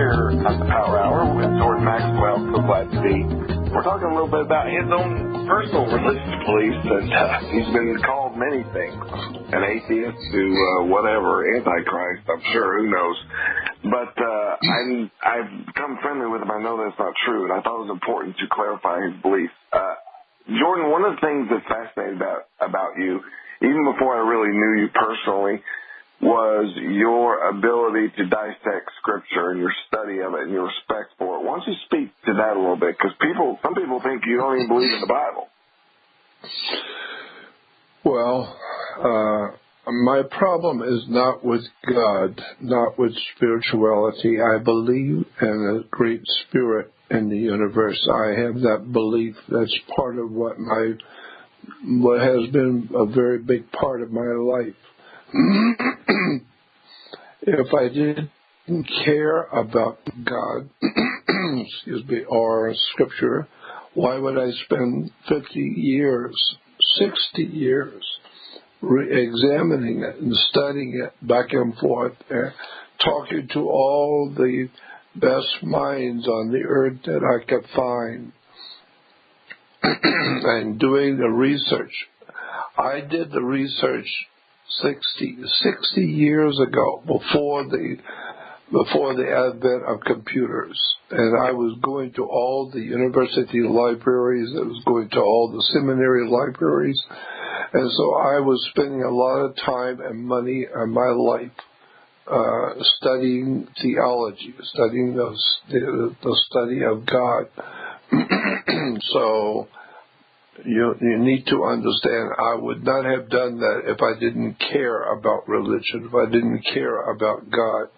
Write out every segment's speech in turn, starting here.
here at the Power Hour with Jordan Maxwell. So glad to be. We're talking a little bit about his own personal religious beliefs, and he's been called many things. An atheist to whatever, Antichrist, I'm sure, who knows. But I've become friendly with him. I know that's not true, and I thought it was important to clarify his beliefs. Jordan, one of the things that fascinated about you, even before I really knew you personally, was your ability to dissect Scripture and your study of it and your respect for it. Why don't you speak to that a little bit? Because some people think you don't even believe in the Bible. Well, my problem is not with God, not with spirituality. I believe in a great spirit in the universe. I have that belief. That's part of what has been a very big part of my life. If I didn't care about God, or Scripture, why would I spend 50 years, 60 years examining it and studying it back and forth, talking to all the best minds on the earth that I could find, and doing the research? I did the research 60 years ago, before the advent of computers. And I was going to all the university libraries, I was going to all the seminary libraries, and so I was spending a lot of time and money in my life studying theology, studying the study of God. So you need to understand, I would not have done that if I didn't care about religion, if I didn't care about God.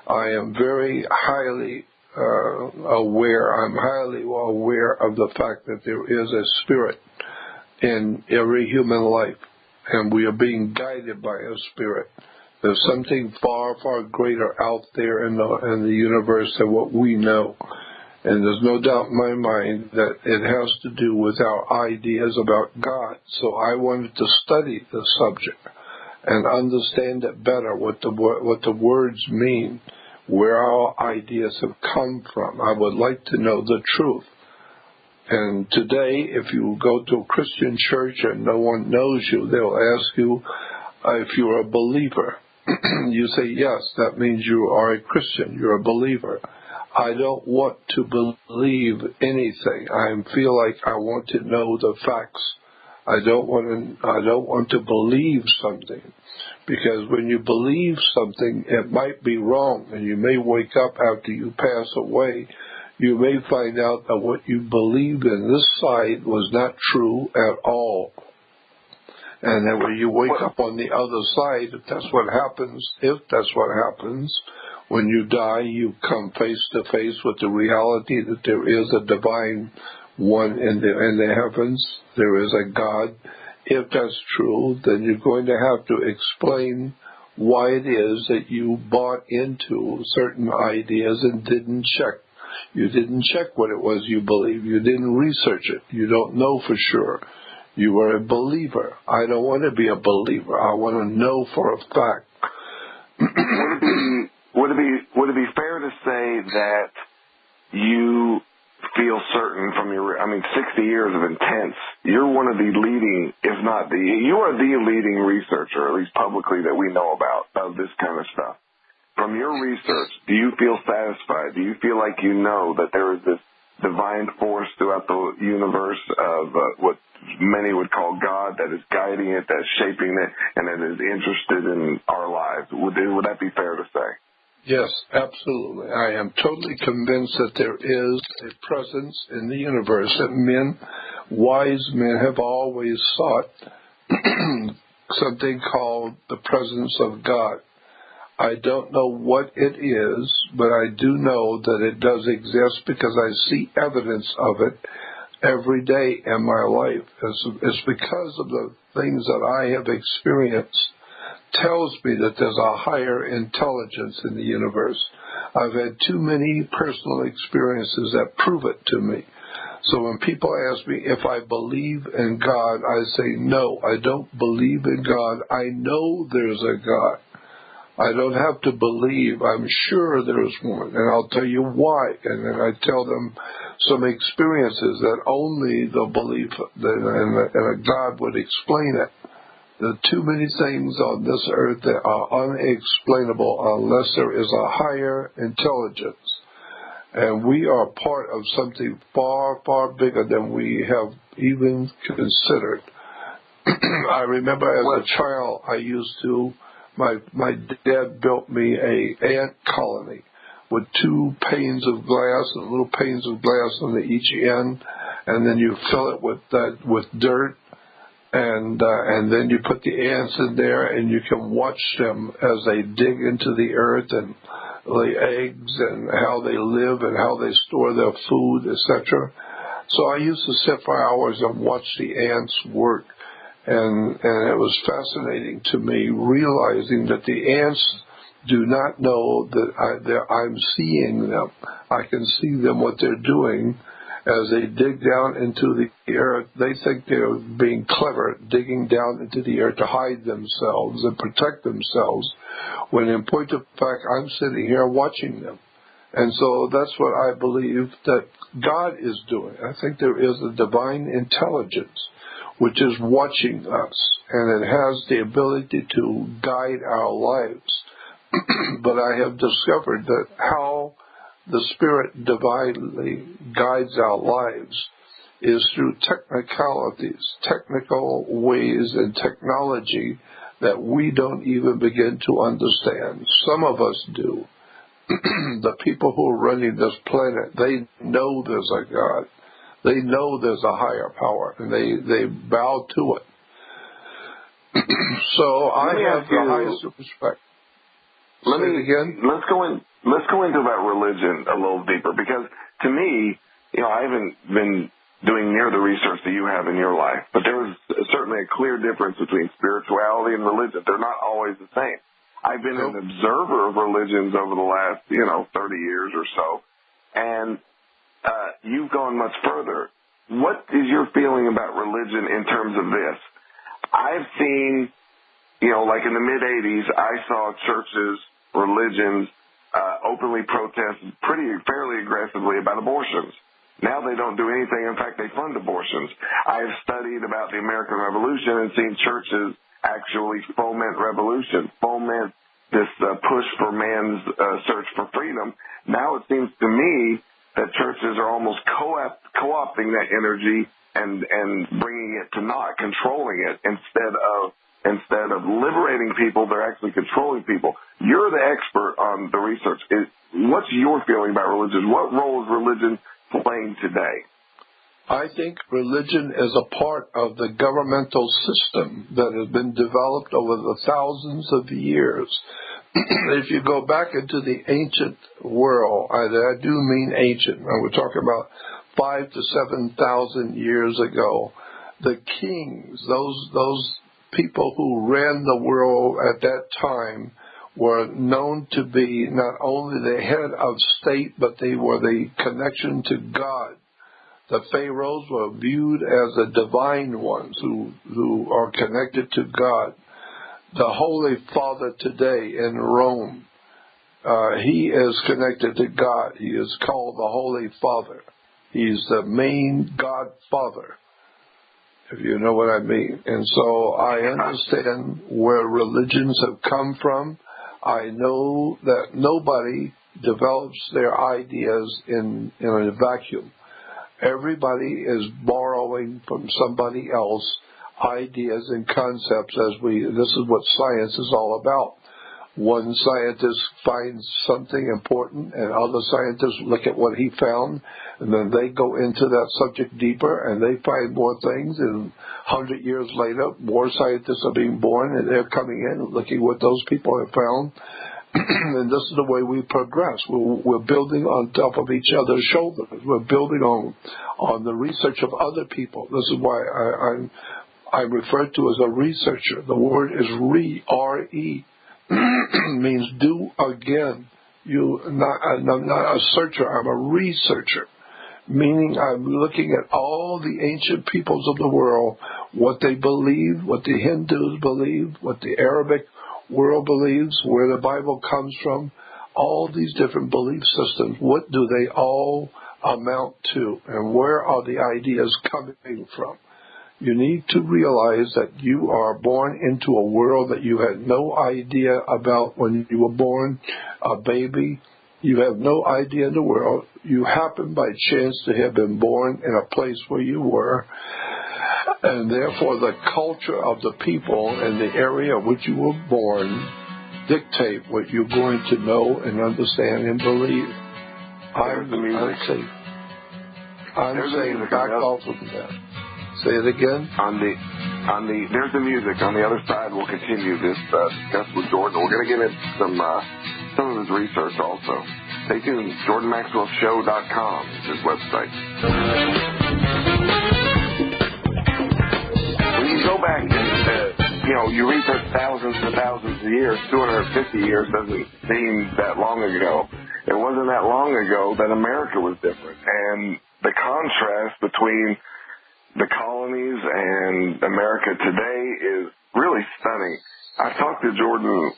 I am very highly aware of the fact that there is a spirit in every human life, and we are being guided by a spirit. There's something far, far greater out there in the universe than what we know. And there's no doubt in my mind that it has to do with our ideas about God. So I wanted to study the subject and understand it better, what the words mean, where our ideas have come from. I would like to know the truth. And today, if you go to a Christian church and no one knows you, they'll ask you if you're a believer. You say, yes, that means you are a Christian, you're a believer. I don't want to believe anything. I feel like I want to know the facts. I don't want to believe something, because when you believe something, it might be wrong, and you may wake up after you pass away. You may find out that what you believed in this side was not true at all. And then when you wake up on the other side, if that's what happens, when you die, you come face to face with the reality that there is a divine one in the heavens. There is a God. If that's true, then you're going to have to explain why it is that you bought into certain ideas and didn't check. You didn't check what it was you believed. You didn't research it. You don't know for sure. You were a believer. I don't want to be a believer. I want to know for a fact. Would it be fair to say that you feel certain from 60 years of intense, you're one of the leading, if not you are the leading researcher, at least publicly, that we know about, of this kind of stuff. From your research, do you feel satisfied? Do you feel like you know that there is this divine force throughout the universe of what many would call God, that is guiding it, that is shaping it, and that is interested in our lives? Would that be fair to say? Yes, absolutely. I am totally convinced that there is a presence in the universe that wise men have always sought, something called the presence of God. I don't know what it is, but I do know that it does exist because I see evidence of it every day in my life. It's because of the things that I have experienced tells me that there's a higher intelligence in the universe. I've had too many personal experiences that prove it to me. So when people ask me if I believe in God, I say, no, I don't believe in God. I know there's a God. I don't have to believe. I'm sure there's one, and I'll tell you why. And then I tell them some experiences that only the belief in a God would explain it. There are too many things on this earth that are unexplainable unless there is a higher intelligence. And we are part of something far, far bigger than we have even considered. I remember as a child, my dad built me a ant colony with 2 panes of glass and little panes of glass on each end, and then you fill it with dirt, and then you put the ants in there, and you can watch them as they dig into the earth and lay eggs and how they live and how they store their food, etc. So I used to sit for hours and watch the ants work. And it was fascinating to me realizing that the ants do not know that I'm seeing them. I can see them, what they're doing as they dig down into the earth. They think they're being clever, digging down into the earth to hide themselves and protect themselves, when in point of fact, I'm sitting here watching them. And so that's what I believe that God is doing. I think there is a divine intelligence which is watching us, and it has the ability to guide our lives. But I have discovered that how the Spirit divinely guides our lives is through technicalities, technical ways and technology that we don't even begin to understand. Some of us do. The people who are running this planet, they know there's a God. They know there's a higher power, and they bow to it. So I have the highest respect. Let's go into that religion a little deeper, because to me, I haven't been doing near the research that you have in your life, but there is certainly a clear difference between spirituality and religion. They're not always the same. I've been an observer of religions over the last, 30 years or so, and you've gone much further. What is your feeling about religion in terms of this? I've seen, like in the mid-'80s, I saw churches, religions, openly protest fairly aggressively about abortions. Now they don't do anything. In fact, they fund abortions. I have studied about the American Revolution and seen churches actually foment revolution, foment this push for man's search for freedom. Now it seems to me that churches are almost co-opting that energy and bringing it to naught, controlling it instead of liberating people. They're actually controlling people. You're the expert on the research. What's your feeling about religion? What role is religion playing today? I think religion is a part of the governmental system that has been developed over the thousands of years. If you go back into the ancient world, I do mean ancient, and we're talking about 5,000 to 7,000 years ago, the kings, those people who ran the world at that time, were known to be not only the head of state, but they were the connection to God. The pharaohs were viewed as the divine ones who are connected to God. The Holy Father today in Rome, he is connected to God. He is called the Holy Father. He's the main God Father, if you know what I mean. And so I understand where religions have come from. I know that nobody develops their ideas in a vacuum. Everybody is borrowing from somebody else ideas and concepts. This is what science is all about. One scientist finds something important, and other scientists look at what he found, and then they go into that subject deeper, and they find more things, and 100 years later, more scientists are being born, and they're coming in and looking what those people have found. And this is the way we progress. We're building on top of each other's shoulders. We're building on the research of other people. This is why I'm referred to as a researcher. The word is R-E, means do again. I'm not a searcher. I'm a researcher, meaning I'm looking at all the ancient peoples of the world, what they believe, what the Hindus believe, what the Arabic world believes, where the Bible comes from, all these different belief systems, what do they all amount to, and where are the ideas coming from? You need to realize that you are born into a world that you had no idea about when you were born, a baby. You have no idea in the world. You happen by chance to have been born in a place where you were, and therefore the culture of the people in the area in which you were born dictate what you're going to know and understand and believe. I'm saying back off of that. Say it again. There's the music. On the other side, we'll continue this discuss with Jordan. We're going to get into some of his research also. Stay tuned. JordanMaxwellShow.com is his website. When you go back and you research thousands and thousands of years, 250 years doesn't seem that long ago. It wasn't that long ago that America was different, and the contrast between the colonies and America today is really stunning. I've talked to Jordan,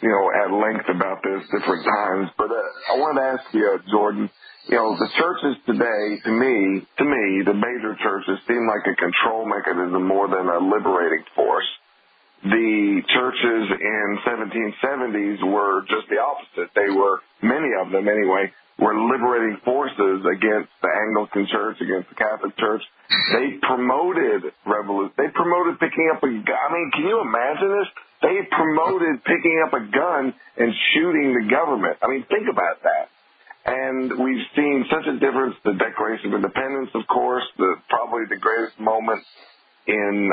at length about this different times, but I wanted to ask you, Jordan, the churches today, to me, the major churches seem like a control mechanism more than a liberating force. The churches in 1770s were just the opposite. They were, many of them anyway, were liberating forces against the Anglican Church, against the Catholic Church. They promoted revolution. They promoted picking up a gun. I mean, can you imagine this? They promoted picking up a gun and shooting the government. I mean, think about that. And we've seen such a difference. The Declaration of Independence, of course, probably the greatest moment in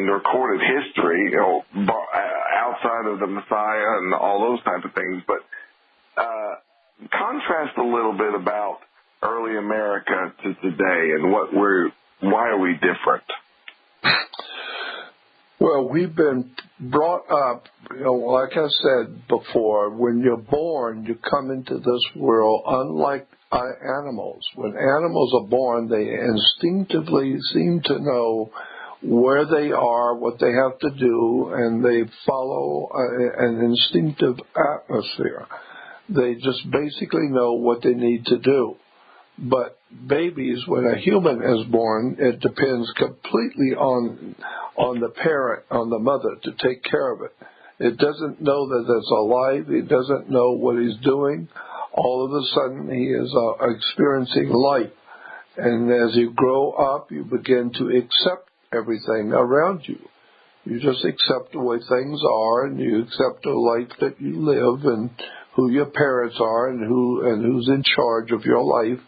recorded history, outside of the Messiah and all those type of things. But contrast a little bit about early America to today and why are we different? Well, we've been brought up, like I said before, when you're born, you come into this world unlike animals. When animals are born, they instinctively seem to know where they are, what they have to do, and they follow an instinctive atmosphere. They just basically know what they need to do. But babies, when a human is born, it depends completely on the parent, on the mother, to take care of it. It doesn't know that it's alive. It doesn't know what he's doing. All of a sudden, he is experiencing life. And as you grow up, you begin to accept everything around you. You just accept the way things are, and you accept the life that you live, and who your parents are, and who's in charge of your life.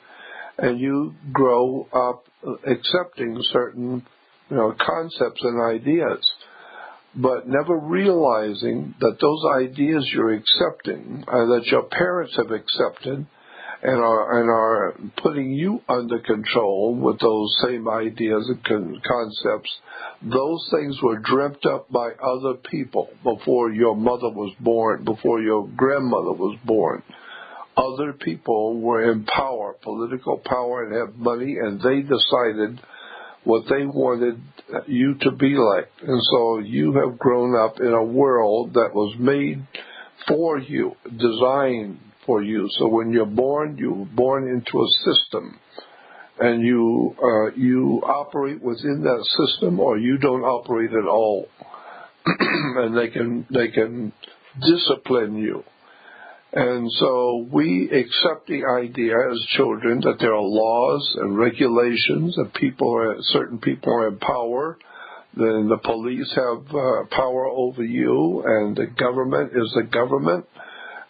And you grow up accepting certain, concepts and ideas, but never realizing that those ideas you're accepting, that your parents have accepted, and are putting you under control with those same ideas and concepts. Those things were dreamt up by other people before your mother was born, before your grandmother was born. Other people were in power, political power, and had money, and they decided what they wanted you to be like. And so you have grown up in a world that was made for you, designed for you. So when you're born into a system, and you operate within that system, or you don't operate at all. And they can discipline you. And so we accept the idea as children that there are laws and regulations, that certain people are in power, then the police have power over you, and the government is the government.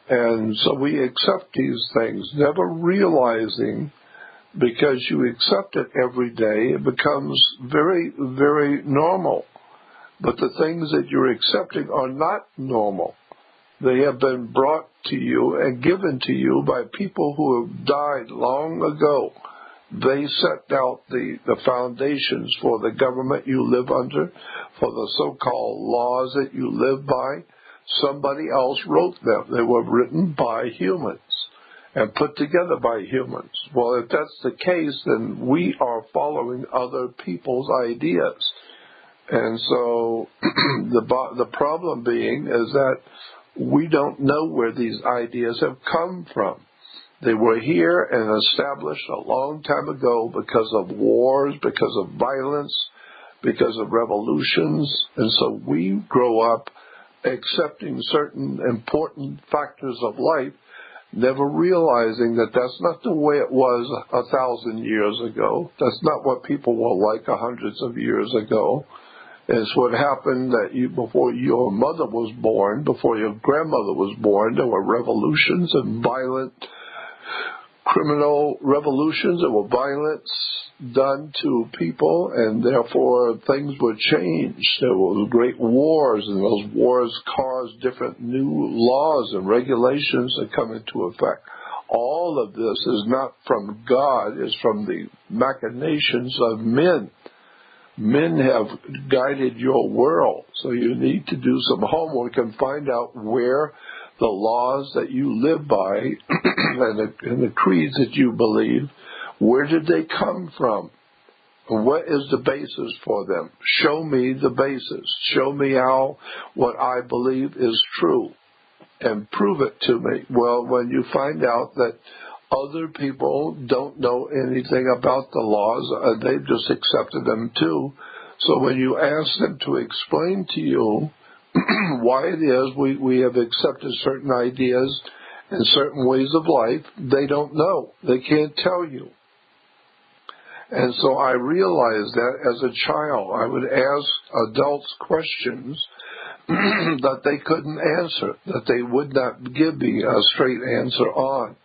And so we accept these things, never realizing, because you accept it every day, it becomes very, very normal. But the things that you're accepting are not normal. They have been brought to you and given to you by people who have died long ago. They set out the foundations for the government you live under, for the so-called laws that you live by. Somebody else wrote them. They were written by humans and put together by humans. Well, if that's the case, then we are following other people's ideas. And so the problem being is that we don't know where these ideas have come from. They were here and established a long time ago because of wars, because of violence, because of revolutions. And so we grow up accepting certain important factors of life, never realizing that that's not the way it was 1,000 years ago. That's not what people were like hundreds of years ago. It's what happened that before your mother was born, before your grandmother was born, there were revolutions and violent criminal revolutions. There were violence done to people, and therefore things were changed. There were great wars, and those wars caused different new laws and regulations that come into effect. All of this is not from God, it's from the machinations of men. Men have guided your world, so you need to do some homework and find out where the laws that you live by and the creeds that you believe, where did they come from? What is the basis for them? Show me the basis. Show me how what I believe is true, and prove it to me. Well, when you find out that other people don't know anything about the laws, they've just accepted them too. So when you ask them to explain to you why it is we have accepted certain ideas and certain ways of life, they don't know. They can't tell you. And so I realized that as a child, I would ask adults questions that they couldn't answer, that they would not give me a straight answer on.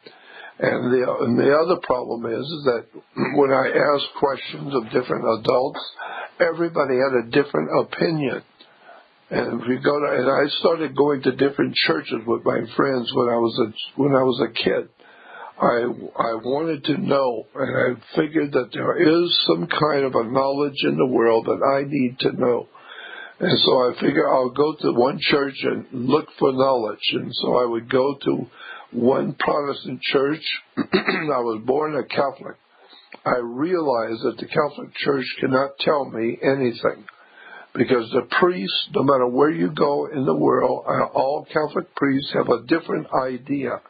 And the other problem is that when I ask questions of different adults, everybody had a different opinion. And if you go to, and I started going to different churches with my friends when I was a kid. I wanted to know, and I figured that there is some kind of a knowledge in the world that I need to know. And so I figured I'll go to one church and look for knowledge. And so I would go to one Protestant church. I was born a Catholic. I realized that the Catholic Church cannot tell me anything, because the priests, no matter where you go in the world, all Catholic priests have a different idea.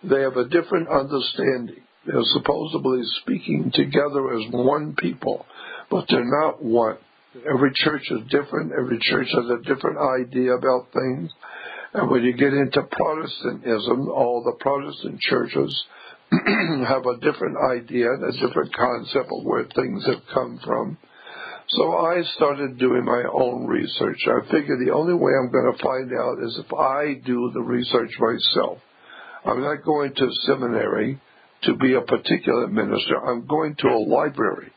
They have a different understanding. They're supposedly speaking together as one people, but they're not one. Every church is different. Every church has a different idea about things. And when you get into Protestantism, all the Protestant churches have a different idea, a different concept of where things have come from. So I started doing my own research. I figured the only way I'm going to find out is if I do the research myself. I'm not going to seminary to be a particular minister. I'm going to a library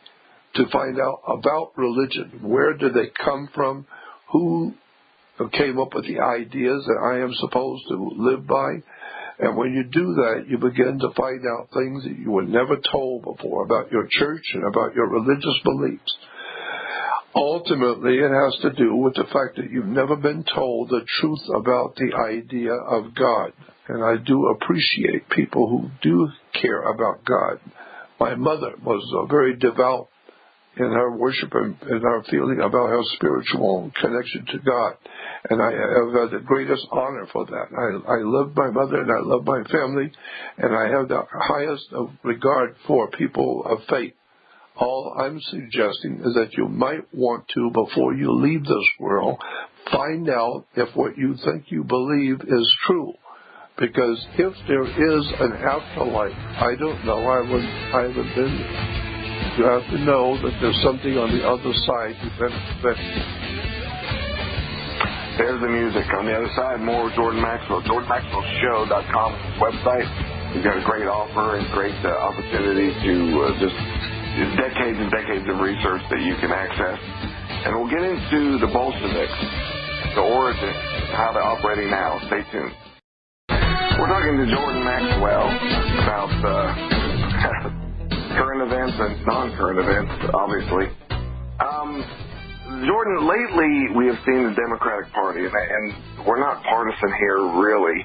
to find out about religion. Where do they come from? Who came up with the ideas that I am supposed to live by? And when you do that, you begin to find out things that you were never told before about your church and about your religious beliefs. Ultimately, it has to do with the fact that you've never been told the truth about the idea of God. And I do appreciate people who do care about God. My mother was very devout in her worship and in her feeling about her spiritual connection to God. And I have had the greatest honor for that. I love my mother and I love my family, and I have the highest of regard for people of faith. All I'm suggesting is that you might want to, before you leave this world, find out if what you think you believe is true. Because if there is an afterlife, I don't know, I haven't been there. You have to know that there's something on the other side you better investigate. There's the music. On the other side, more Jordan Maxwell. JordanMaxwellShow.com website. We've got a great offer and great opportunity to just decades and decades of research that you can access. And we'll get into the Bolsheviks, the origin, how they're operating now. Stay tuned. We're talking to Jordan Maxwell about current events and non-current events, obviously. Jordan, lately we have seen the Democratic Party, and we're not partisan here really,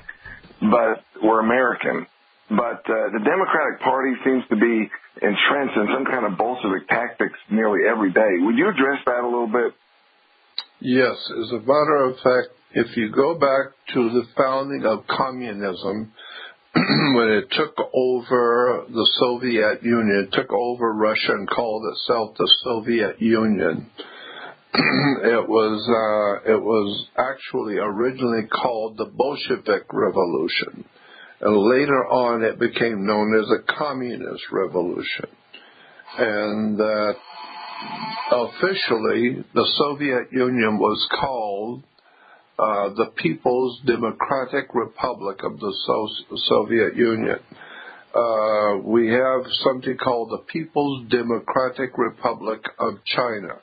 but we're American. But the Democratic Party seems to be entrenched in some kind of Bolshevik tactics nearly every day. Would you address that a little bit? Yes, as a matter of fact, if you go back to the founding of communism, when it took over the Soviet Union, it took over Russia and called itself the Soviet Union. It was actually originally called the Bolshevik Revolution, and later on it became known as the Communist Revolution. And that officially the Soviet Union was called the People's Democratic Republic of the Soviet Union. We have something called the People's Democratic Republic of China,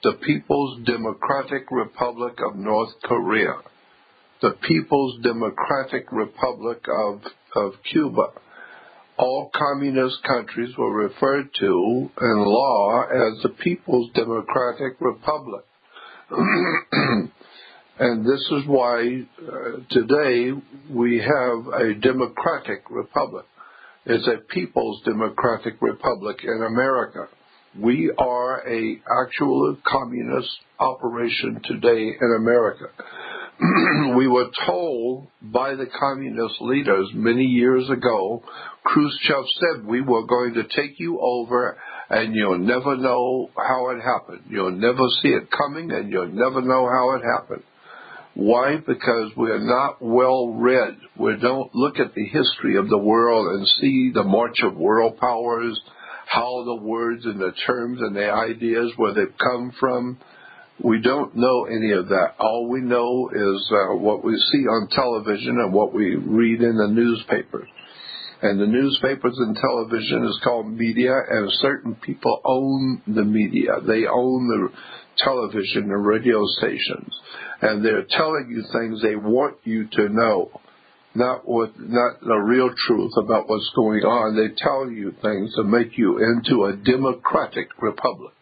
the People's Democratic Republic of North Korea, the People's Democratic Republic of Cuba. All communist countries were referred to in law as the People's Democratic Republic. And this is why today we have a democratic republic. It's a People's Democratic Republic in America. We are a actual communist operation today in America. We were told by the communist leaders many years ago, Khrushchev said, we were going to take you over and you'll never know how it happened. You'll never see it coming and you'll never know how it happened. Why? Because we're not well read. We don't look at the history of the world and see the march of world powers, how the words and the terms and the ideas, where they've come from. We don't know any of that. All we know is what we see on television and what we read in the newspapers. And the newspapers and television is called media, and certain people own the media. They own the television and radio stations. And they're telling you things they want you to know, not the real truth about what's going on. They tell you things to make you into a democratic republic,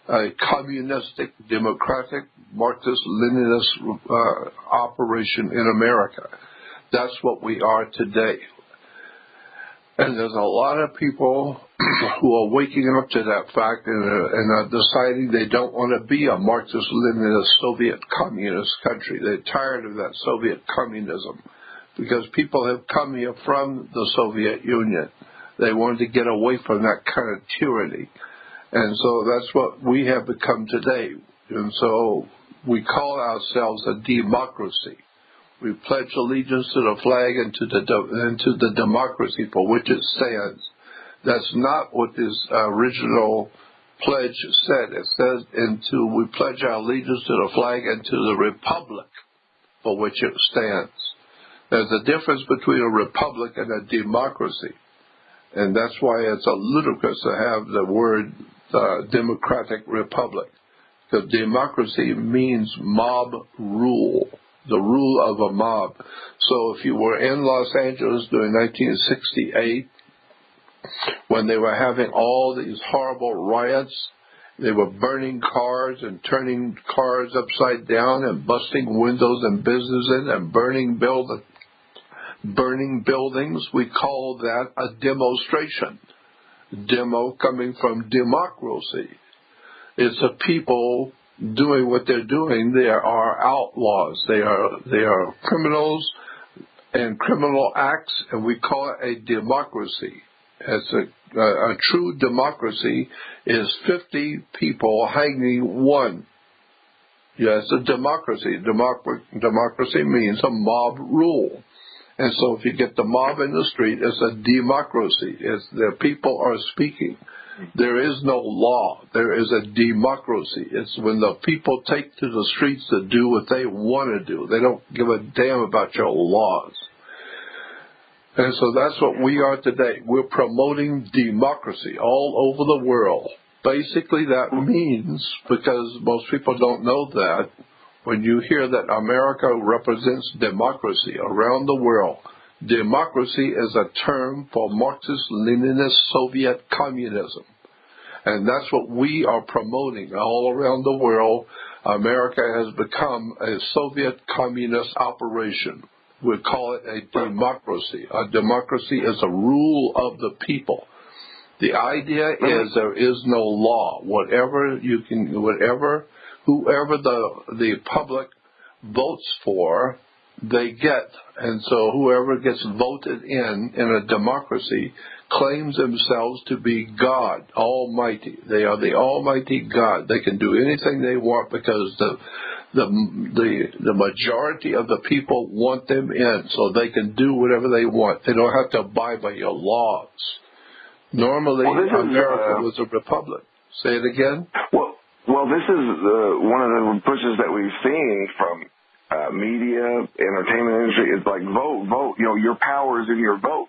a communistic, democratic, Marxist-Leninist operation in America. That's what we are today. And there's a lot of people who are waking up to that fact and are deciding they don't want to be a Marxist-Leninist Soviet communist country. They're tired of that Soviet communism because people have come here from the Soviet Union. They wanted to get away from that kind of tyranny. And so that's what we have become today. And so we call ourselves a democracy. We pledge allegiance to the flag and to the democracy for which it stands. That's not what this original pledge said. It says we pledge our allegiance to the flag and to the republic for which it stands. There's a difference between a republic and a democracy. And that's why it's a ludicrous to have the word democratic republic. Because democracy means mob rule, the rule of a mob. So if you were in Los Angeles during 1968, when they were having all these horrible riots, they were burning cars and turning cars upside down and busting windows and businesses and burning buildings, we call that a demonstration. Demo coming from democracy. It's the people doing what they're doing. They are outlaws. They are criminals and criminal acts, and we call it a democracy. It's a true democracy is 50 people hanging one. Yes, a democracy. Democracy means a mob rule. And so if you get the mob in the street, it's a democracy. It's the people are speaking. There is no law. There is a democracy. It's when the people take to the streets to do what they want to do. They don't give a damn about your laws. And so that's what we are today. We're promoting democracy all over the world. Basically that means, because most people don't know that, when you hear that America represents democracy around the world, democracy is a term for Marxist-Leninist Soviet communism. And that's what we are promoting all around the world. America has become a Soviet communist operation. We call it a democracy. A democracy is a rule of the people. whoever the public votes for, they get. And so whoever gets voted in a democracy claims themselves to be God, Almighty. They are the Almighty God. They can do anything they want because the majority of the people want them in, so they can do whatever they want. They don't have to abide by your laws. Normally, America was a republic. Say it again. Well, this is one of the pushes that we've seen from media, entertainment industry. It's like vote. You know, your power is in your vote.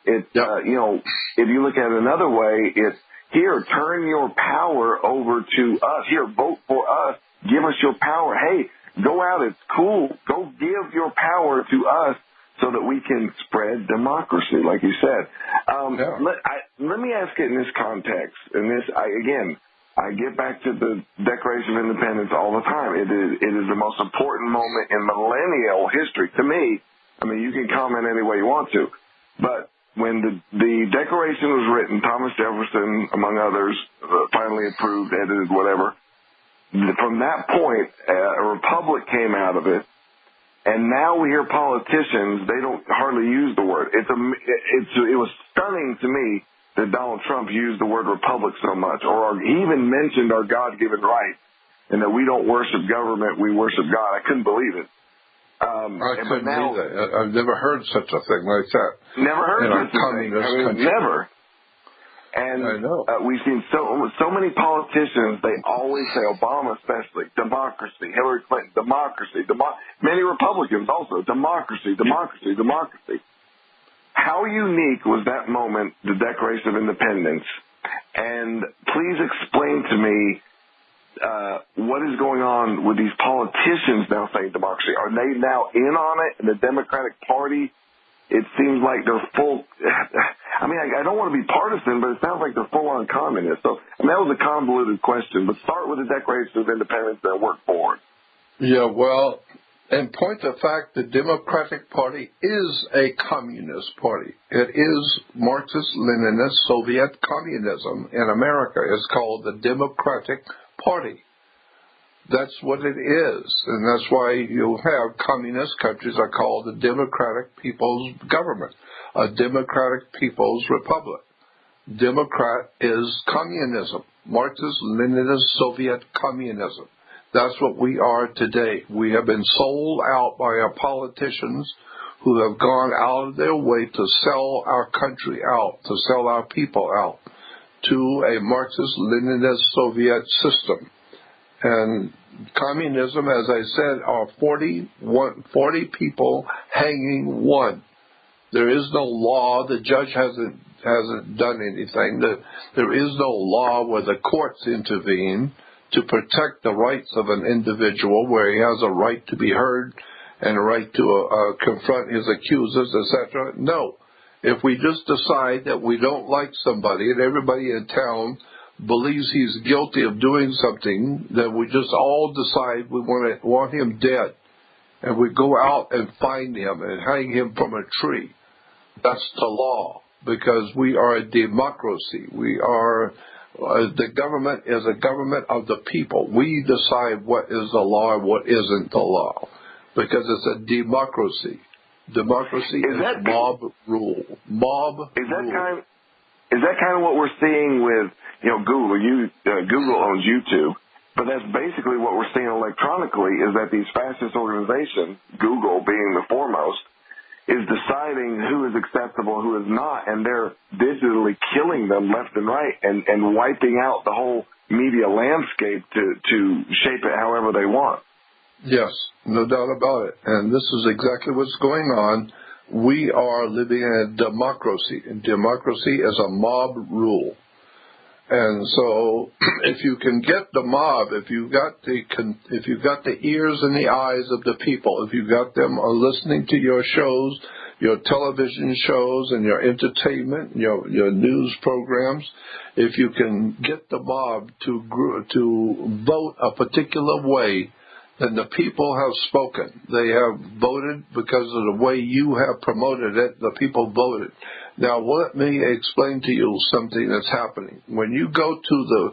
You know, if you look at it another way, it's here. Turn your power over to us. Here, vote for us. Give us your power. Hey, go out. It's cool. Go give your power to us so that we can spread democracy, like you said. Let me ask it in this context. And this, I get back to the Declaration of Independence all the time. It is the most important moment in millennial history to me. I mean, you can comment any way you want to, but when the Declaration was written, Thomas Jefferson, among others, finally approved, edited, whatever. From that point, a republic came out of it, and now we hear politicians, they don't hardly use the word. It was stunning to me that Donald Trump used the word republic so much, or he even mentioned our God-given right, and that we don't worship government, we worship God. I couldn't believe it. I couldn't either. I've never heard such a thing like that. Never heard such a thing. Country. Never. And I know. We've seen so many politicians, they always say, Obama especially, democracy, Hillary Clinton, democracy, many Republicans also, democracy. How unique was that moment, the Declaration of Independence? And please explain to me what is going on with these politicians now saying democracy. Are they now in on it in the Democratic Party? It seems like they're full. I mean, I don't want to be partisan, but it sounds like they're full-on communists. So, that was a convoluted question. But start with the Declaration of Independence and work forward. Yeah, well, in point of fact, the Democratic Party is a communist party. It is Marxist-Leninist Soviet communism in America. It's called the Democratic Party. That's what it is, and that's why you have communist countries are called the Democratic People's Government, a Democratic People's Republic. Democrat is communism, Marxist-Leninist Soviet communism. That's what we are today. We have been sold out by our politicians who have gone out of their way to sell our country out, to sell our people out to a Marxist-Leninist Soviet system. And communism, as I said, are 40 people hanging one. There is no law. The judge hasn't done anything. There is no law where the courts intervene to protect the rights of an individual, where he has a right to be heard and a right to confront his accusers, etc. No. If we just decide that we don't like somebody and everybody in town believes he's guilty of doing something, then we just all decide we want him dead. And we go out and find him and hang him from a tree. That's the law, because we are a democracy. We are, the government is a government of the people. We decide what is the law and what isn't the law, because it's a democracy. Democracy is mob rule. Is that kind of what we're seeing with, Google? Google owns YouTube, but that's basically what we're seeing electronically, is that these fascist organizations, Google being the foremost, is deciding who is acceptable, who is not, and they're digitally killing them left and right and wiping out the whole media landscape to shape it however they want. Yes, no doubt about it. And this is exactly what's going on. We are living in a democracy, and democracy is a mob rule. And so, if you can get the mob, if you've got the ears and the eyes of the people, if you've got them listening to your shows, your television shows, and your entertainment, your news programs, if you can get the mob to vote a particular way, then the people have spoken. They have voted because of the way you have promoted it. The people voted. Now, let me explain to you something that's happening. When you go to the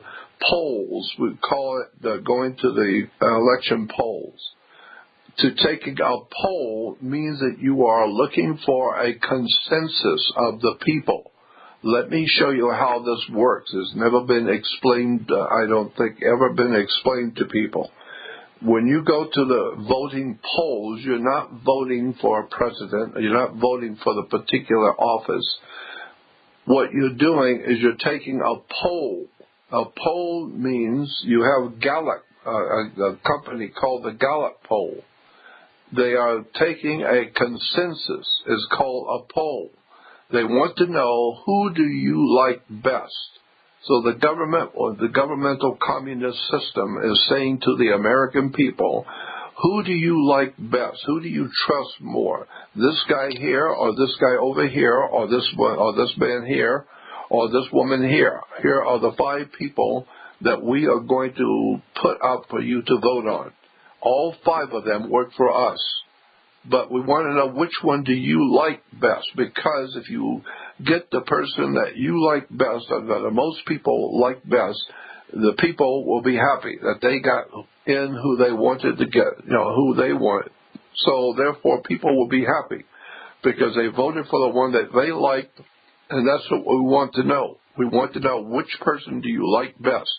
polls. We call it going to the election polls. To taking a poll means that you are looking for a consensus of the people. Let me show you how this works. It's never been explained, I don't think, ever been explained to people. When you go to the voting polls, you're not voting for a president. You're not voting for the particular office. What you're doing is you're taking a poll. A poll means you have Gallup, a company called the Gallup poll. They are taking a consensus. It's called a poll. They want to know, who do you like best? So the government or the governmental communist system is saying to the American people, who do you like best? Who do you trust more? This guy here, or this guy over here, or this one, or this man here, or this woman here. Here are the 5 people that we are going to put out for you to vote on. All 5 of them work for us. But we want to know, which one do you like best? Because if you get the person that you like best, or that most people like best, the people will be happy that they got in who they wanted to get, who they wanted. So therefore, people will be happy because they voted for the one that they liked, and that's what we want to know. We want to know, which person do you like best?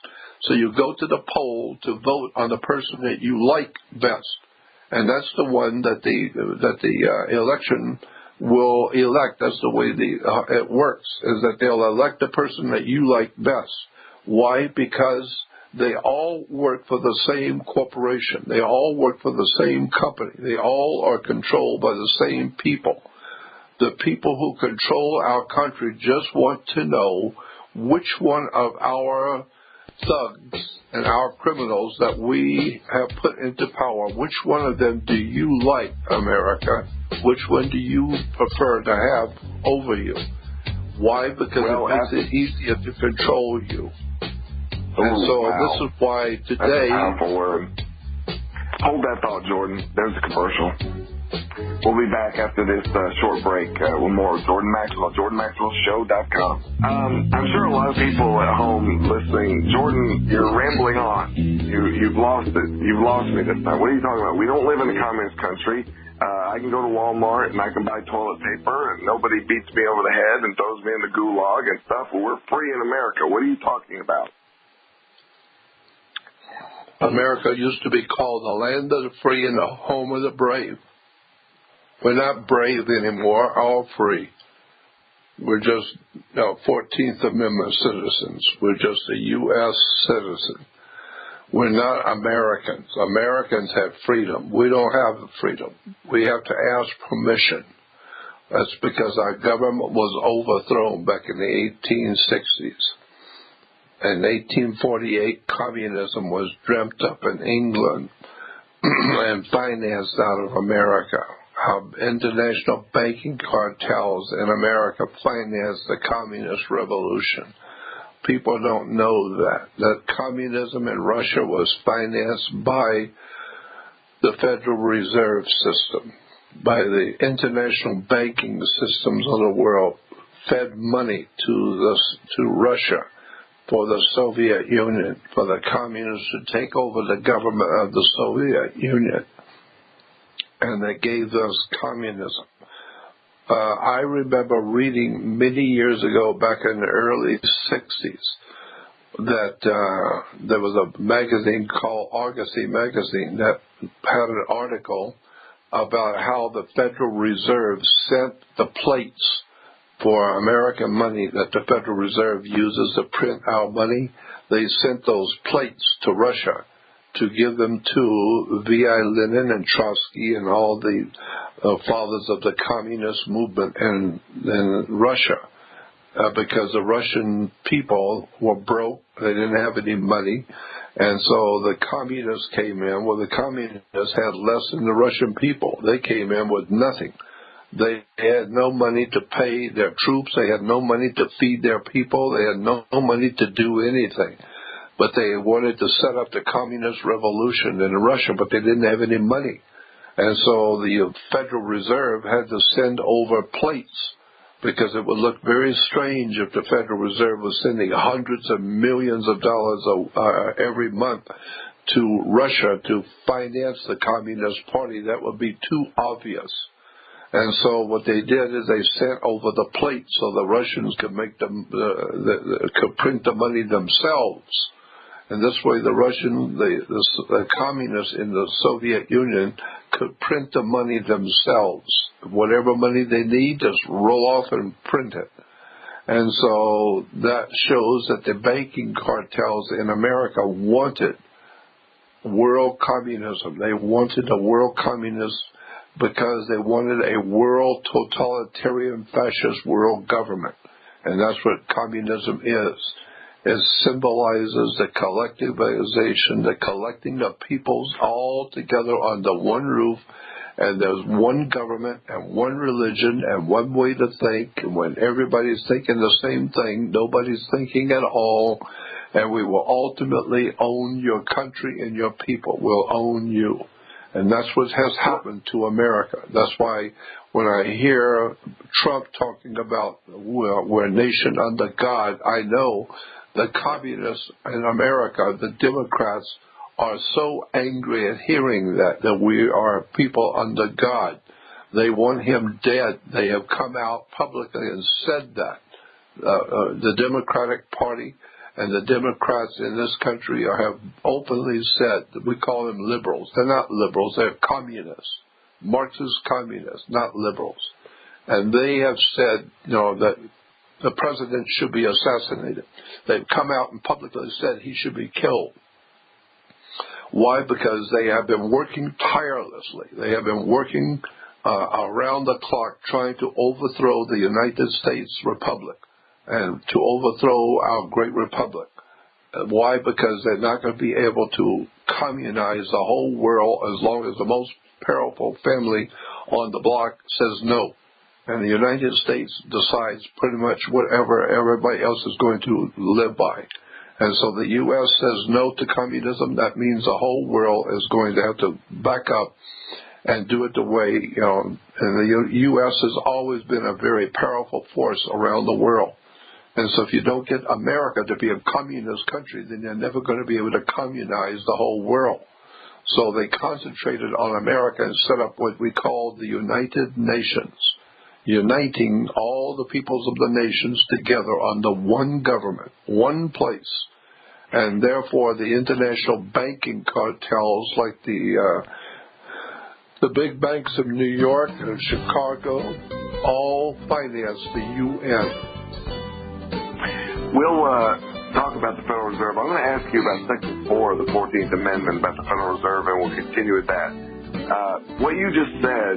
So you go to the poll to vote on the person that you like best. And that's the one that the election will elect. That's the way it works, is that they'll elect the person that you like best. Why? Because they all work for the same corporation. They all work for the same company. They all are controlled by the same people. The people who control our country just want to know which one of our thugs and our criminals that we have put into power, which one of them do you like, America? Which one do you prefer to have over you? Why? Because it makes it easier to control you. And so this is why today... That's a powerful word. Hold that thought, Jordan. There's a commercial. We'll be back after this short break with more Jordan Maxwell, JordanMaxwellShow.com. I'm sure a lot of people at home listening, Jordan, you're rambling on. You've lost it. You've lost me this time. What are you talking about? We don't live in a communist country. I can go to Walmart and I can buy toilet paper and nobody beats me over the head and throws me in the gulag and stuff. Well, we're free in America. What are you talking about? America used to be called the land of the free and the home of the brave. We're not brave anymore, all free. We're just 14th Amendment citizens. We're just a U.S. citizen. We're not Americans. Americans have freedom. We don't have freedom. We have to ask permission. That's because our government was overthrown back in the 1860s. In 1848, communism was dreamt up in England and financed out of America. International banking cartels in America financed the communist revolution. People don't know that communism in Russia was financed by the Federal Reserve System, by the international banking systems of the world, fed money to Russia for the Soviet Union, for the communists to take over the government of the Soviet Union. And they gave us communism. I remember reading many years ago, back in the early 60s, that there was a magazine called Argosy Magazine that had an article about how the Federal Reserve sent the plates for American money that the Federal Reserve uses to print our money. They sent those plates to Russia to give them to V.I. Lenin and Trotsky and all the fathers of the communist movement in Russia, because the Russian people were broke. They didn't have any money. And so the communists came in. Well, the communists had less than the Russian people. They came in with nothing. They had no money to pay their troops. They had no money to feed their people. They had no money to do anything. But they wanted to set up the communist revolution in Russia, but they didn't have any money. And so the Federal Reserve had to send over plates because it would look very strange if the Federal Reserve was sending hundreds of millions of dollars every month to Russia to finance the Communist Party. That would be too obvious. And so what they did is they sent over the plate so the Russians could make them could print the money themselves. And this way the communists in the Soviet Union could print the money themselves. Whatever money they need, just roll off and print it. And so that shows that the banking cartels in America wanted world communism. They wanted a world communist because they wanted a world totalitarian fascist world government. And that's what communism is. It symbolizes the collectivization, the collecting of peoples all together under one roof, and there's one government and one religion and one way to think, and when everybody's thinking the same thing, nobody's thinking at all, and we will ultimately own your country and your people. We'll own you. And that's what has happened to America. That's why when I hear Trump talking about we're a nation under God, I know the communists in America, the Democrats, are so angry at hearing that we are people under God. They want him dead. They have come out publicly and said that. The Democratic Party and the Democrats in this country have openly said that we call them liberals. They're not liberals. They're communists. Marxist communists, not liberals. And they have said, that the president should be assassinated. They've come out and publicly said he should be killed. Why? Because they have been working tirelessly. They have been working around the clock trying to overthrow the United States Republic and to overthrow our great republic. Why? Because they're not going to be able to communize the whole world as long as the most powerful family on the block says no. And the United States decides pretty much whatever everybody else is going to live by. And so the U.S. says no to communism. That means the whole world is going to have to back up and do it the way, and the U.S. has always been a very powerful force around the world. And so if you don't get America to be a communist country, then you're never going to be able to communize the whole world. So they concentrated on America and set up what we call the United Nations, uniting all the peoples of the nations together under one government, one place. And therefore the international banking cartels like the big banks of New York and Chicago all finance the UN. We'll talk about the Federal Reserve. I'm going to ask you about Section 4 of the 14th Amendment about the Federal Reserve, and we'll continue with that. What you just said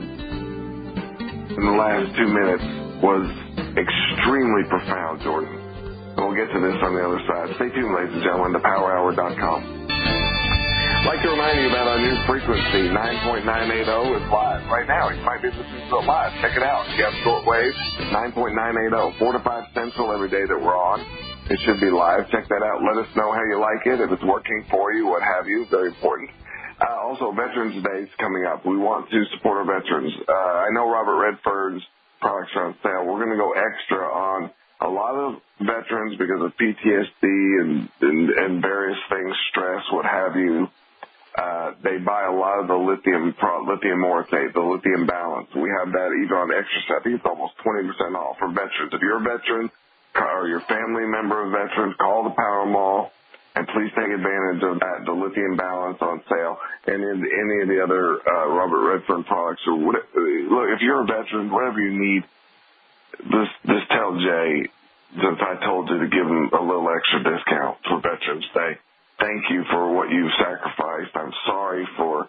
in the last 2 minutes was extremely profound, Jordan. And we'll get to this on the other side. Stay tuned, ladies and gentlemen, to PowerHour.com. I'd like to remind you about our new frequency, 9.980 is live. Right now, you might be listening to it live. Check it out. You have shortwave, 9.980, 4 to 5 Central every day that we're on. It should be live. Check that out. Let us know how you like it, if it's working for you, what have you. Very important. Also, Veterans Day is coming up. We want to support our veterans. I know Robert Redford's products are on sale. We're going to go extra on a lot of veterans because of PTSD and various things, stress, what have you. They buy a lot of the lithium orthate, the lithium balance. We have that even on extra set. I think it's almost 20% off for veterans. If you're a veteran or your family member of veterans, call the Power Mall and please take advantage of that, the lithium balance on sale, and in any of the other Robert Redford products. Or whatever. Look, if you're a veteran, whatever you need, just tell Jay, since I told you to give him a little extra discount for Veterans Day. Thank you for what you've sacrificed. I'm sorry for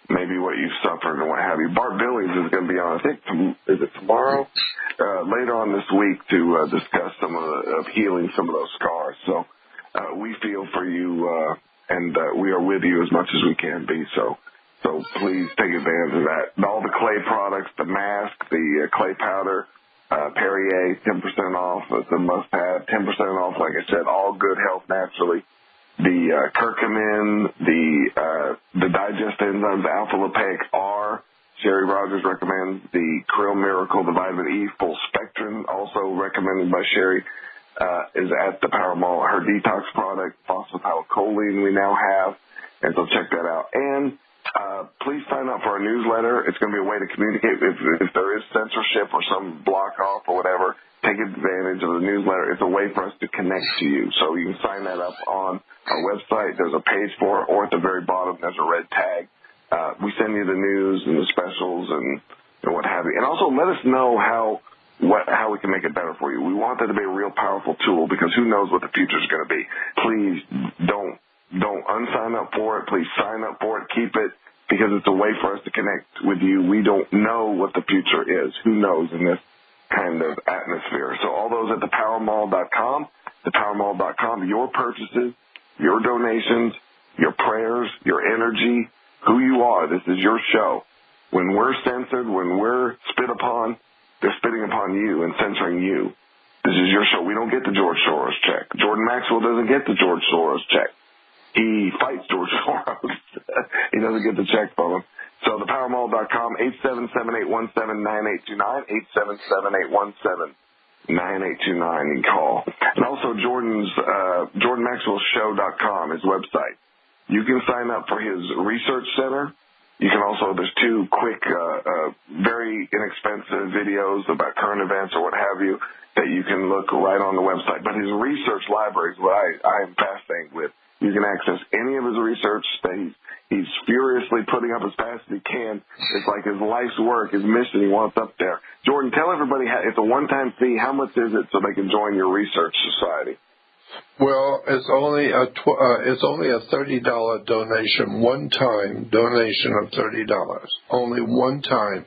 maybe what you've suffered and what have you. Bart Billings is going to be on, I think, is it tomorrow? Later on this week to discuss some of healing some of those scars. So we feel for you, and we are with you as much as we can be. So please take advantage of that. And all the clay products, the mask, the clay powder, Perrier, 10% off. It's a must-have. 10% off, like I said, all good health naturally. The curcumin, the digest enzymes, alpha-lipoic R. Sherry Rogers recommends the Krill Miracle, the vitamin E full spectrum, also also recommended by Sherry, is at the Power Mall. Her detox product, phosphatidylcholine, we now have, and so check that out. And please sign up for our newsletter. It's going to be a way to communicate. If there is censorship or some block off or whatever, take advantage of the newsletter. It's a way for us to connect to you. So you can sign that up on our website. There's a page for it, or at the very bottom, there's a red tag. We send you the news and the specials and what have you. And also let us know how we can make it better for you. We want that to be a real powerful tool, because who knows what the future is going to be. Please don't unsign up for it. Please sign up for it. Keep it, because it's a way for us to connect with you. We don't know what the future is. Who knows in this kind of atmosphere? So all those at thepowermall.com, thepowermall.com, your purchases, your donations, your prayers, your energy, who you are. This is your show. When we're censored, when we're spit upon, they're spitting upon you and censoring you. This is your show. We don't get the George Soros check. Jordan Maxwell doesn't get the George Soros check. He fights George Soros. He doesn't get the check from him. So thepowermall.com, 877-817-9829, 877-817-9829, you can call. And also JordanMaxwellShow.com, his website. You can sign up for his research center. You can also, there's two quick, very inexpensive videos about current events or what have you that you can look right on the website. But his research library is what I am fascinated with. You can access any of his research that he's furiously putting up as fast as he can. It's like his life's work, his mission, he wants up there. Jordan, tell everybody, it's a one-time fee. How much is it so they can join your research society? Well, it's only a $30 donation, one-time donation of $30, only one time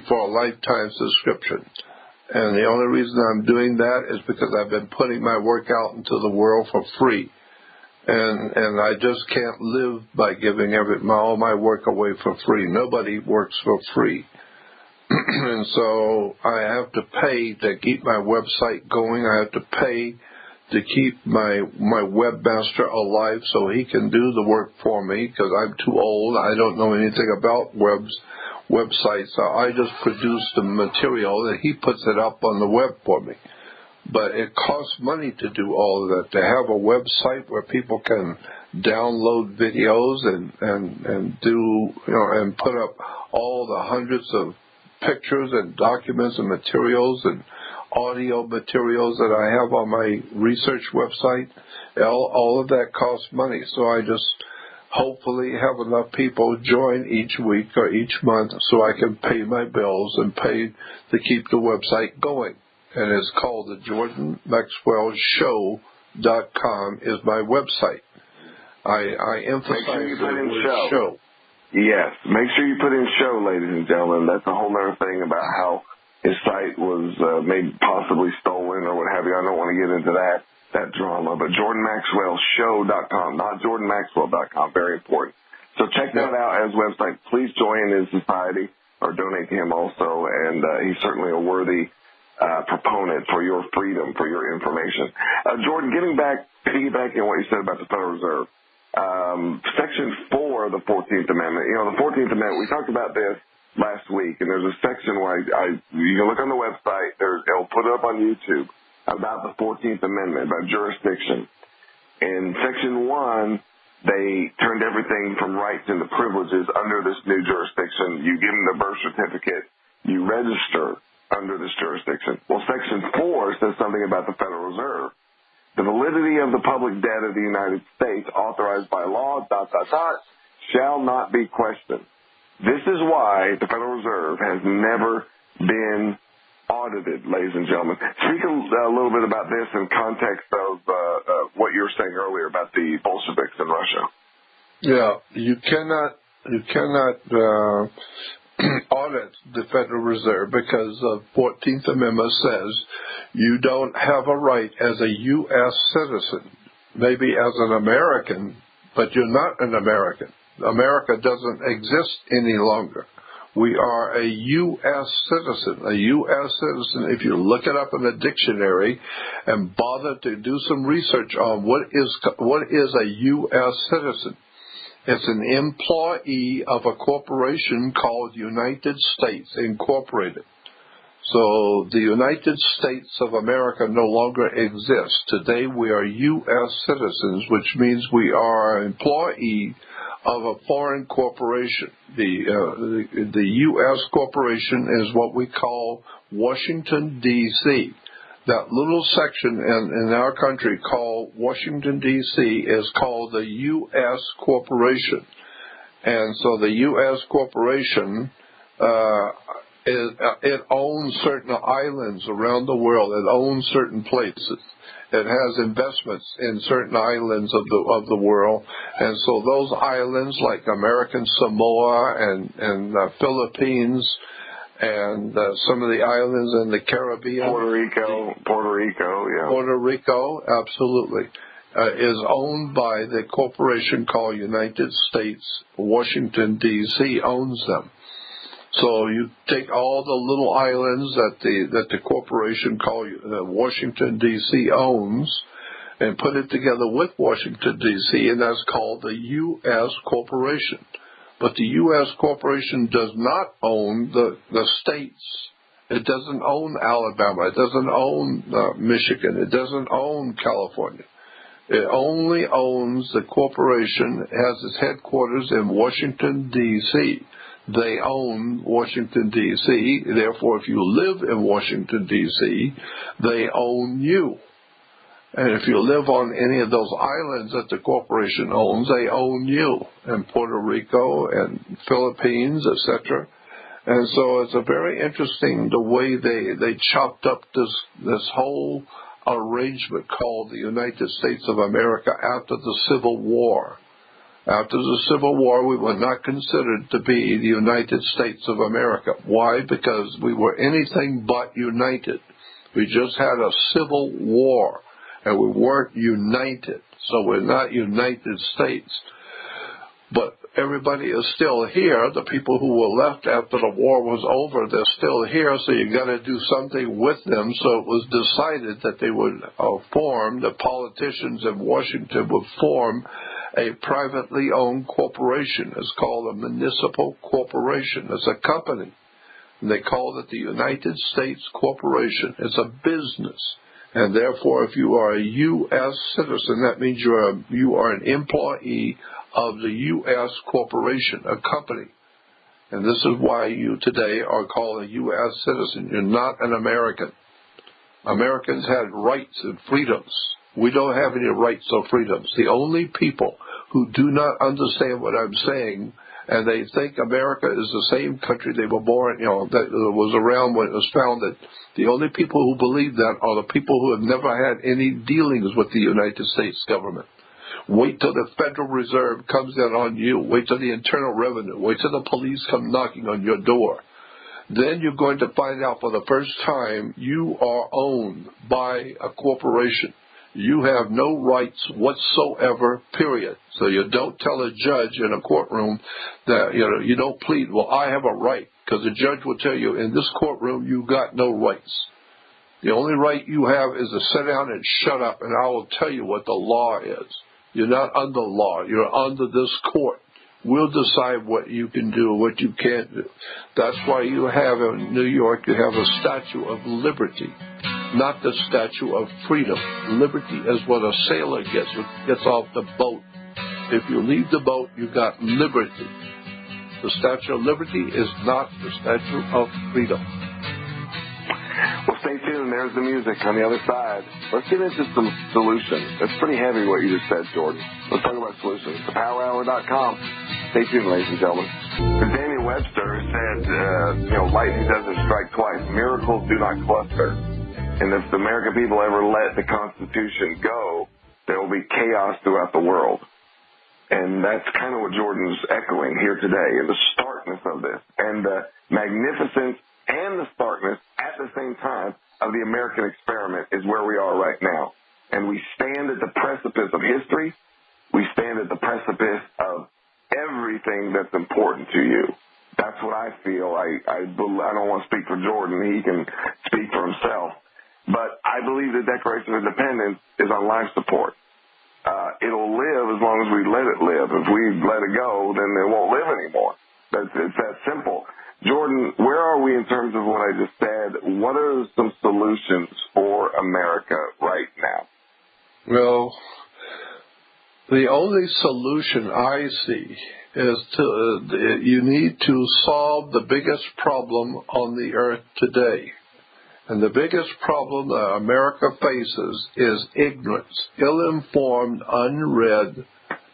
for a lifetime subscription. And the only reason I'm doing that is because I've been putting my work out into the world for free. And I just can't live by giving all my work away for free. Nobody works for free. And so I have to pay to keep my website going. I have to pay to keep my webmaster alive so he can do the work for me, because I'm too old. I don't know anything about websites. So I just produce the material and he puts it up on the web for me. But it costs money to do all of that, to have a website where people can download videos and do, and put up all the hundreds of pictures and documents and materials and audio materials that I have on my research website. All of that costs money. So I just hopefully have enough people join each week or each month so I can pay my bills and pay to keep the website going. And it's called the JordanMaxwellShow.com is my website. I emphasize the word show. Yes, make sure you put in show, ladies and gentlemen. That's a whole other thing about how his site was maybe possibly stolen or what have you. I don't want to get into that drama. But JordanMaxwellShow.com, not JordanMaxwell.com. Very important. So check that out as website. Please join his society or donate to him also. And he's certainly a worthy proponent for your freedom, for your information. Jordan, piggybacking on what you said about the Federal Reserve, Section 4 of the 14th Amendment, the 14th Amendment, we talked about this last week, and there's a section where you can look on the website, it'll put it up on YouTube, about the 14th Amendment, about jurisdiction. In Section 1, they turned everything from rights into privileges under this new jurisdiction. You give them the birth certificate, you register under this jurisdiction. Well, Section 4 says something about the Federal Reserve. The validity of the public debt of the United States authorized by law, shall not be questioned. This is why the Federal Reserve has never been audited, ladies and gentlemen. Speak a little bit about this in context of what you were saying earlier about the Bolsheviks in Russia. Yeah, you cannot audit the Federal Reserve because the 14th Amendment says you don't have a right as a U.S. citizen, maybe as an American, but you're not an American. America doesn't exist any longer. We are a U.S. citizen. A U.S. citizen, if you look it up in the dictionary and bother to do some research on what is a U.S. citizen, it's an employee of a corporation called United States Incorporated. So the United States of America no longer exists. Today we are U.S. citizens, which means we are an employee of a foreign corporation. The U.S. corporation is what we call Washington, D.C. That little section in our country called Washington, D.C. is called the U.S. corporation. And so the U.S. corporation, it owns certain islands around the world. It owns certain places. It has investments in certain islands of the world. And so those islands like American Samoa and Philippines and some of the islands in the Caribbean. Puerto Rico, yeah. Puerto Rico, absolutely. Is owned by the corporation called United States. Washington, D.C. owns them. So you take all the little islands that the corporation called Washington, D.C. owns and put it together with Washington, D.C., and that's called the U.S. corporation. But the U.S. corporation does not own the states. It doesn't own Alabama. It doesn't own Michigan. It doesn't own California. It only owns the corporation, has its headquarters in Washington, D.C. They own Washington, D.C. Therefore, if you live in Washington, D.C., they own you. And if you live on any of those islands that the corporation owns, they own you, in Puerto Rico and Philippines, etc. And so it's a very interesting the way they chopped up this whole arrangement called the United States of America after the Civil War. After the Civil War, we were not considered to be the United States of America. Why? Because we were anything but united. We just had a civil war, and we weren't united. So we're not United States. But everybody is still here. The people who were left after the war was over, they're still here, so you got to do something with them. So it was decided that they would form, the politicians in Washington would form a privately owned corporation. It's called a municipal corporation. It's a company. And they called it the United States Corporation. It's a business. And therefore, if you are a U.S. citizen, that means you are an employee of the U.S. corporation, a company. And this is why you today are called a U.S. citizen. You're not an American. Americans had rights and freedoms. We don't have any rights or freedoms. The only people who do not understand what I'm saying, and they think America is the same country they were born, that was around when it was founded, the only people who believe that are the people who have never had any dealings with the United States government. Wait till the Federal Reserve comes in on you. Wait till the Internal Revenue. Wait till the police come knocking on your door. Then you're going to find out for the first time you are owned by a corporation. You have no rights whatsoever, period. So you don't tell a judge in a courtroom that, you don't plead, well, I have a right, because the judge will tell you, in this courtroom, you got no rights. The only right you have is to sit down and shut up, and I will tell you what the law is. You're not under law. You're under this court. We'll decide what you can do and what you can't do. That's why you have in New York, you have a Statue of Liberty, not the Statue of Freedom. Liberty is what a sailor gets off the boat. If you leave the boat, you got liberty. The Statue of Liberty is not the Statue of Freedom. Well, stay tuned. There's the music on the other side. Let's get into some solutions. It's pretty heavy what you just said, Jordan. Let's talk about solutions. ThePowerHour.com. Stay tuned, ladies and gentlemen. Daniel Webster said, lightning doesn't strike twice. Miracles do not cluster. And if the American people ever let the Constitution go, there will be chaos throughout the world. And that's kind of what Jordan's echoing here today, and the starkness of this, and the magnificence and the starkness at the same time of the American experiment is where we are right now. And we stand at the precipice of history. We stand at the precipice of everything that's important to you. That's what I feel. I don't want to speak for Jordan. He can speak for himself. But I believe the Declaration of Independence is on life support. It'll live as long as we let it live. If we let it go, then it won't live anymore. It's that simple. Jordan, where are we in terms of what I just said? What are some solutions for America right now? Well, the only solution I see is you need to solve the biggest problem on the earth today. And the biggest problem that America faces is ignorance, ill-informed, unread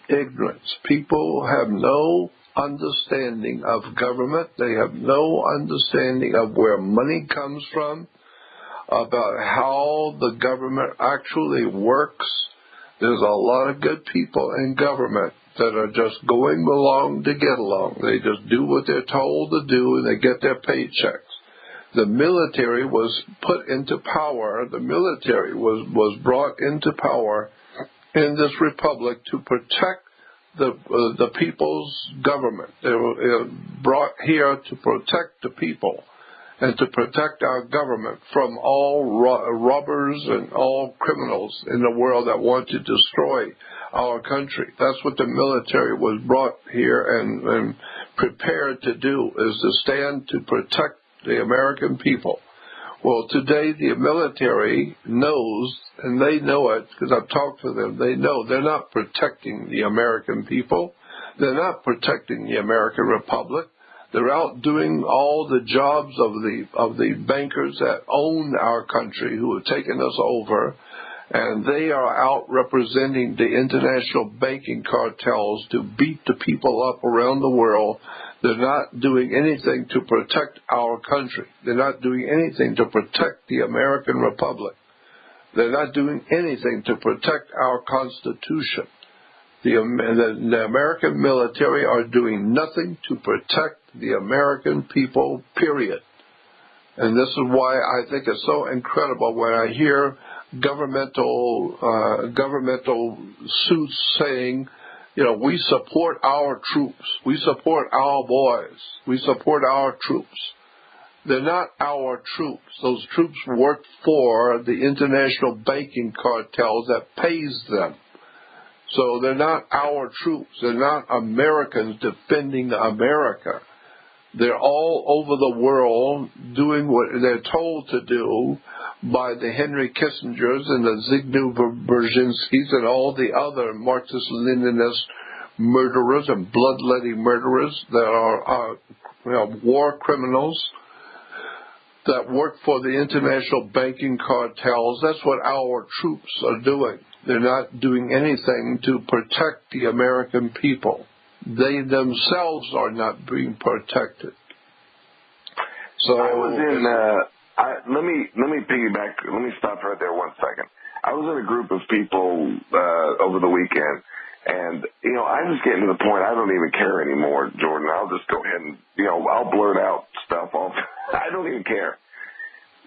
ignorance. People have no understanding of government. They have no understanding of where money comes from, about how the government actually works. There's a lot of good people in government that are just going along to get along. They just do what they're told to do, and they get their paychecks. The military was put into power. The military was brought into power in this republic to protect the people's government. They were brought here to protect the people and to protect our government from all robbers and all criminals in the world that want to destroy our country. That's what the military was brought here and prepared to do, is to stand to protect the American people. Well, today the military knows, and they know it because I've talked to them, they know they're not protecting the American people. They're not protecting the American Republic. They're out doing all the jobs of the bankers that own our country, who have taken us over, and they are out representing the international banking cartels to beat the people up around the world. They're not doing anything to protect our country. They're not doing anything to protect the American Republic. They're not doing anything to protect our Constitution. The American military are doing nothing to protect the American people, period. And this is why I think it's so incredible when I hear governmental suits saying, you know, we support our troops, we support our boys, we support our troops. They're not our troops. Those troops work for the international banking cartels that pays them. So they're not our troops. They're not Americans defending America. They're all over the world doing what they're told to do by the Henry Kissingers and the Zbigniew Brzezinskis and all the other Marxist-Leninist murderers and bloodletting murderers that are war criminals that work for the international banking cartels. That's what our troops are doing. They're not doing anything to protect the American people. They themselves are not being protected. So I was in. Let me piggyback. Let me stop right there 1 second. I was in a group of people over the weekend, and I'm just getting to the point. I don't even care anymore, Jordan. I'll just go ahead and I'll blurt out stuff off. I don't even care.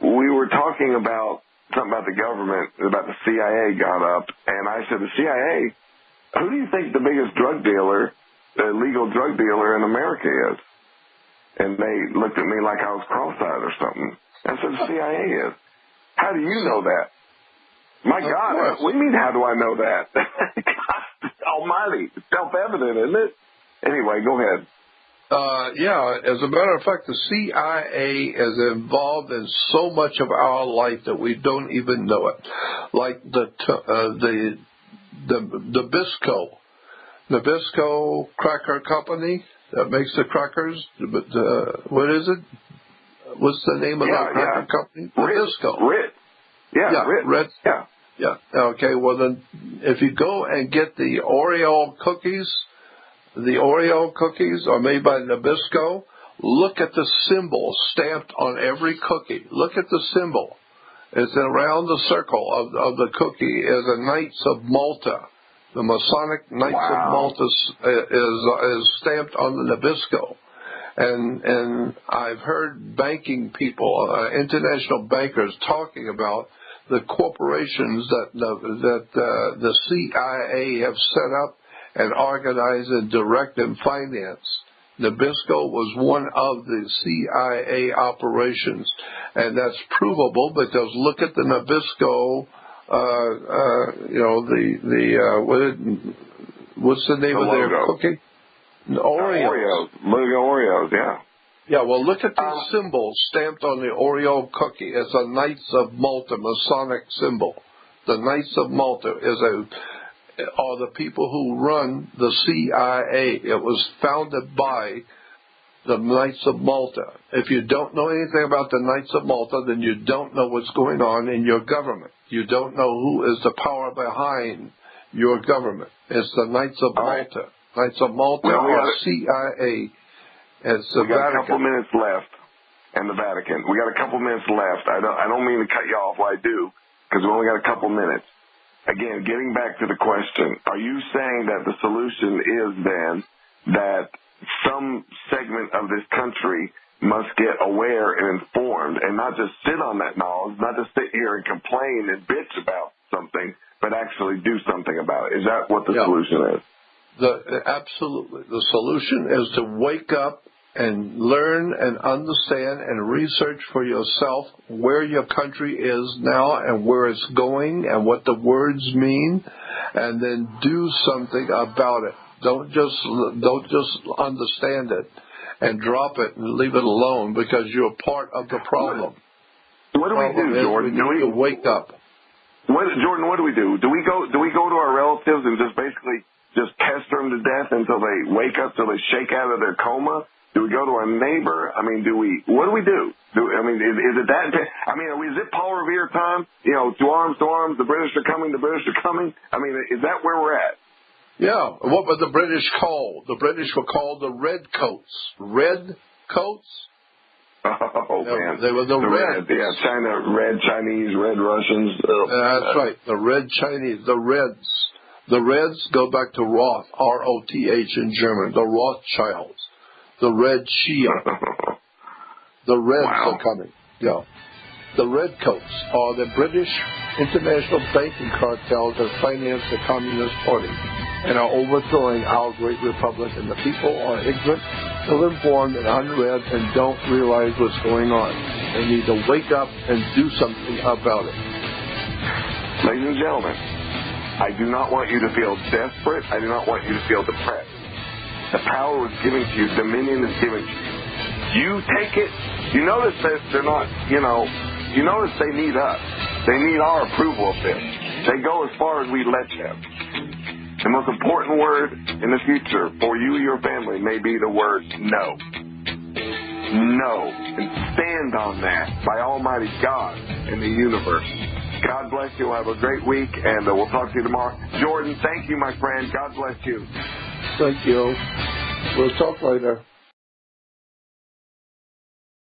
We were talking about something about the government, about the CIA got up, and I said, the CIA, who do you think the biggest drug dealer, the illegal drug dealer in America is? And they looked at me like I was cross-eyed or something. I said, the CIA is. How do you know that? My God, what do you mean, how do I know that? God almighty, it's self-evident, isn't it? Anyway, go ahead. As a matter of fact, the CIA is involved in so much of our life that we don't even know it. Like the Nabisco cracker company that makes the crackers. What is it? What's the name of that cracker company? Nabisco. Rit. Yeah, Rit. Yeah. Okay. Well, then, if you go and get the Oreo cookies are made by Nabisco. Look at the symbol stamped on every cookie. Look at the symbol. It's around the circle of the cookie is a Knights of Malta. The Masonic Knights of Malta is stamped on the Nabisco. And I've heard banking people, international bankers, talking about the corporations that the CIA have set up and organize and direct and finance. Nabisco was one of the CIA operations, and that's provable because look at the Nabisco, what's the name of their cookie? Oreos. Look at Oreos, yeah. Yeah, well, look at the symbol stamped on the Oreo cookie. It's a Knights of Malta Masonic symbol. The Knights of Malta are the people who run the CIA. It was founded by the Knights of Malta. If you don't know anything about the Knights of Malta, then you don't know what's going on in your government. You don't know who is the power behind your government. It's the Knights of Malta. Knights of Malta are CIA. It's the Vatican. We got a couple minutes left, and the Vatican. We got a couple minutes left. I don't mean to cut you off. Well, I do, because we only got a couple minutes. Again, getting back to the question, are you saying that the solution is then that some segment of this country must get aware and informed and not just sit on that knowledge, not just sit here and complain and bitch about something, but actually do something about it? Is that what the solution is? Absolutely. The solution is to wake up and learn and understand and research for yourself where your country is now and where it's going and what the words mean, and then do something about it. Don't just understand it and drop it and leave it alone because you're part of the problem. What do we do, Jordan? We need to wake up. Jordan, what do we do? Do we go to our relatives and just basically just pester them to death until they wake up, till they shake out of their coma? Do we go to our neighbor? I mean, what do we do? Is it that? I mean, is it Paul Revere time? You know, to arms, the British are coming, the British are coming. I mean, is that where we're at? Yeah. What were the British called? The British were called the Redcoats. Redcoats? Oh, man. They were the Reds. Yeah, China, Red Chinese, Red Russians. That's right. The Red Chinese, the Reds. The Reds go back to Roth, R-O-T-H in German, the Rothschilds, the Red Shia. The Reds are coming. Yeah. The Redcoats are the British international banking cartels that finance the Communist Party and are overthrowing our great republic, and the people are ignorant, ill-informed, and unread and don't realize what's going on. They need to wake up and do something about it. Ladies and gentlemen, I do not want you to feel desperate. I do not want you to feel depressed. The power was given to you. Dominion is given to you. You take it. You notice that they're not, you notice they need us. They need our approval of this. They go as far as we let them. The most important word in the future for you and your family may be the word no. No. And stand on that by Almighty God in the universe. God bless you. Have a great week, and we'll talk to you tomorrow. Jordan, thank you, my friend. God bless you. Thank you. We'll talk later.